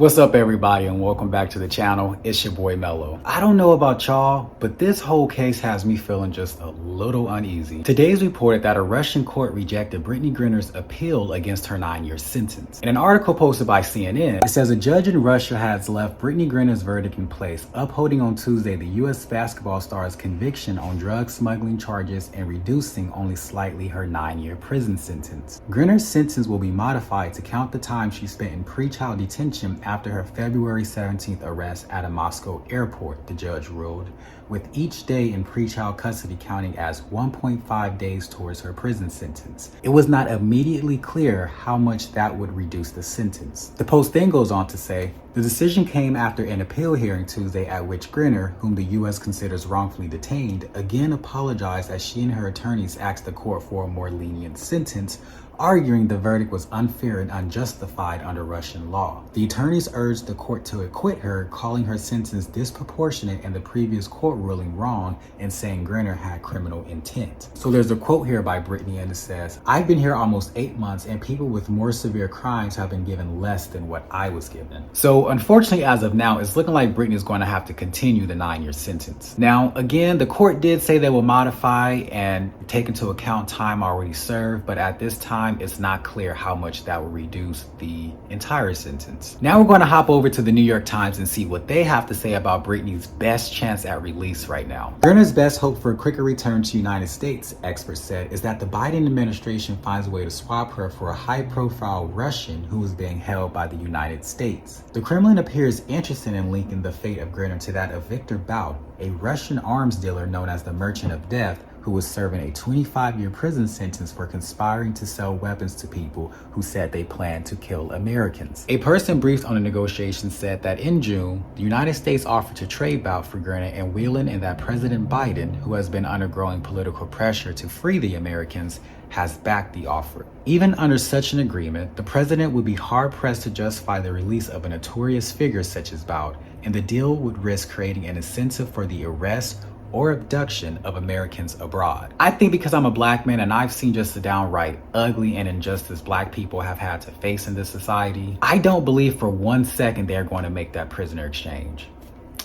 What's up, everybody, and welcome back to the channel. It's your boy Mello. I don't know about y'all, but this whole case has me feeling just a little uneasy. Today's reported that a Russian court rejected Brittney Griner's appeal against her 9-year sentence. In an article posted by CNN, it says a judge in Russia has left Brittney Griner's verdict in place, upholding on Tuesday the U.S. basketball star's conviction on drug smuggling charges and reducing only slightly her 9-year prison sentence. Griner's sentence will be modified to count the time she spent in pretrial detention after her February 17th arrest at a Moscow airport, the judge ruled, with each day in pretrial custody counting as 1.5 days towards her prison sentence. It was not immediately clear how much that would reduce the sentence. The Post then goes on to say, the decision came after an appeal hearing Tuesday at which Griner, whom the U.S. considers wrongfully detained, again apologized as she and her attorneys asked the court for a more lenient sentence, arguing the verdict was unfair and unjustified under Russian law. The attorneys urged the court to acquit her, calling her sentence disproportionate and the previous court ruling wrong, and saying Griner had criminal intent. So there's a quote here by Brittney, and it says, "I've been here almost 8 months and people with more severe crimes have been given less than what I was given." So unfortunately, as of now, it's looking like Brittney is going to have to continue the 9-year sentence. Now, again, the court did say they will modify and take into account time already served, but at this time, it's not clear how much that will reduce the entire sentence. Now we're going to hop over to the New York Times and see what they have to say about Brittney's best chance at release right now. Griner's best hope for a quicker return to the United States, experts said, is that the Biden administration finds a way to swap her for a high-profile Russian who is being held by the United States. The Kremlin appears interested in linking the fate of Griner to that of Victor Bout, a Russian arms dealer known as the Merchant of Death, who was serving a 25-year prison sentence for conspiring to sell weapons to people who said they planned to kill Americans. A person briefed on the negotiations said that in June, the United States offered to trade Bout for Griner and Whelan, and that President Biden, who has been undergoing political pressure to free the Americans, has backed the offer. Even under such an agreement, the president would be hard-pressed to justify the release of a notorious figure such as Bout, and the deal would risk creating an incentive for the arrest or abduction of Americans abroad. I think because I'm a black man and I've seen just the downright ugly and injustice black people have had to face in this society, I don't believe for 1 second they're going to make that prisoner exchange.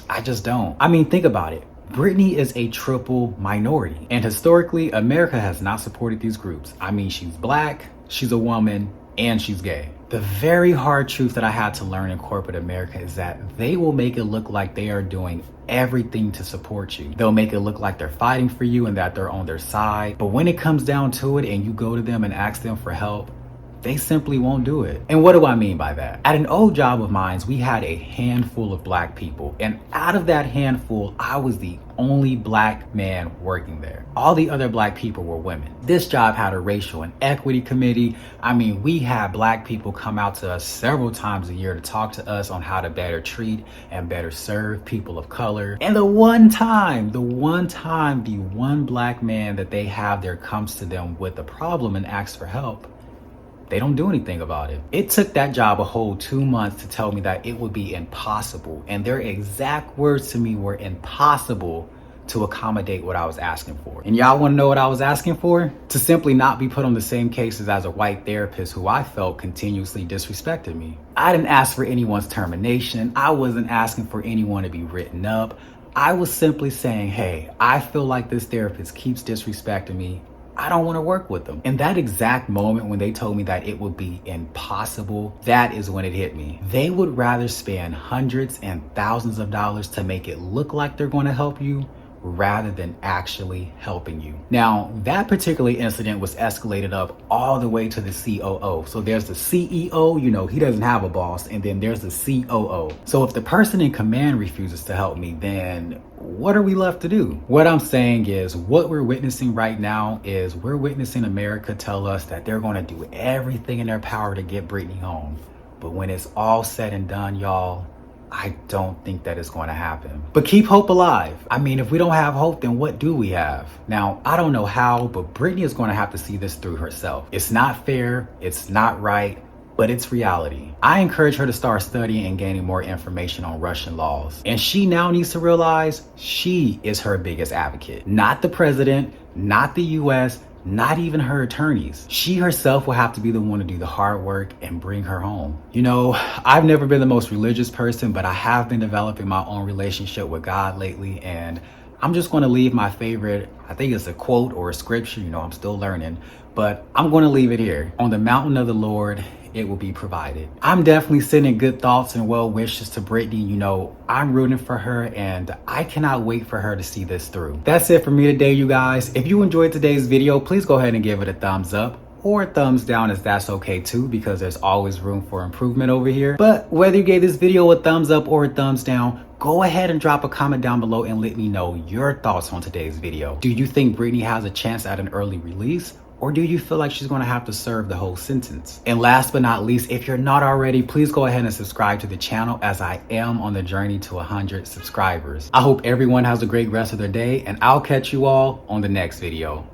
I just don't. I mean, think about it. Brittney is a triple minority, and historically, America has not supported these groups. I mean, she's black, she's a woman, and she's gay. The very hard truth that I had to learn in corporate America is that they will make it look like they are doing everything to support you. They'll make it look like they're fighting for you and that they're on their side. But when it comes down to it and you go to them and ask them for help, they simply won't do it. And what do I mean by that? At an old job of mine, we had a handful of black people. And out of that handful, I was the only black man working there. All the other black people were women. This job had a racial and equity committee. I mean, we had black people come out to us several times a year to talk to us on how to better treat and better serve people of color. And the one black man that they have there comes to them with a problem and asks for help, they don't do anything about it. It took that job a whole 2 months to tell me that it would be impossible, and their exact words to me were impossible, to accommodate what I was asking for. And y'all wanna know what I was asking for? To simply not be put on the same cases as a white therapist who I felt continuously disrespected me. I didn't ask for anyone's termination. I wasn't asking for anyone to be written up. I was simply saying, hey, I feel like this therapist keeps disrespecting me. I don't want to work with them. In that exact moment when they told me that it would be impossible, that is when it hit me. They would rather spend hundreds and thousands of dollars to make it look like they're going to help you rather than actually helping you. Now, that particular incident was escalated up all the way to the COO. So there's the CEO, he doesn't have a boss, and then there's the COO. So if the person in command refuses to help me, then what are we left to do? What I'm saying is, what we're witnessing right now is we're witnessing America tell us that they're going to do everything in their power to get Brittney home. But when it's all said and done, y'all, I don't think that is going to happen. But keep hope alive. I mean, if we don't have hope, then what do we have? Now, I don't know how, but Brittney is going to have to see this through herself. It's not fair, it's not right, but it's reality. I encourage her to start studying and gaining more information on Russian laws. And she now needs to realize she is her biggest advocate. Not the president, not the US, not even her attorneys. She herself will have to be the one to do the hard work and bring her home. You know, I've never been the most religious person, but I have been developing my own relationship with God lately, and I'm just going to leave my favorite, I think it's a quote or a scripture, you know, I'm still learning, but I'm going to leave it here. On the mountain of the Lord, it will be provided. I'm definitely sending good thoughts and well wishes to Brittney. You know, I'm rooting for her and I cannot wait for her to see this through. That's it for me today, you guys. If you enjoyed today's video, please go ahead and give it a thumbs up or a thumbs down, as that's okay too, because there's always room for improvement over here. But whether you gave this video a thumbs up or a thumbs down, go ahead and drop a comment down below and let me know your thoughts on today's video. Do you think Brittney has a chance at an early release? Or do you feel like she's going to have to serve the whole sentence? And last but not least, if you're not already, please go ahead and subscribe to the channel, as I am on the journey to 100 subscribers. I hope everyone has a great rest of their day, and I'll catch you all on the next video.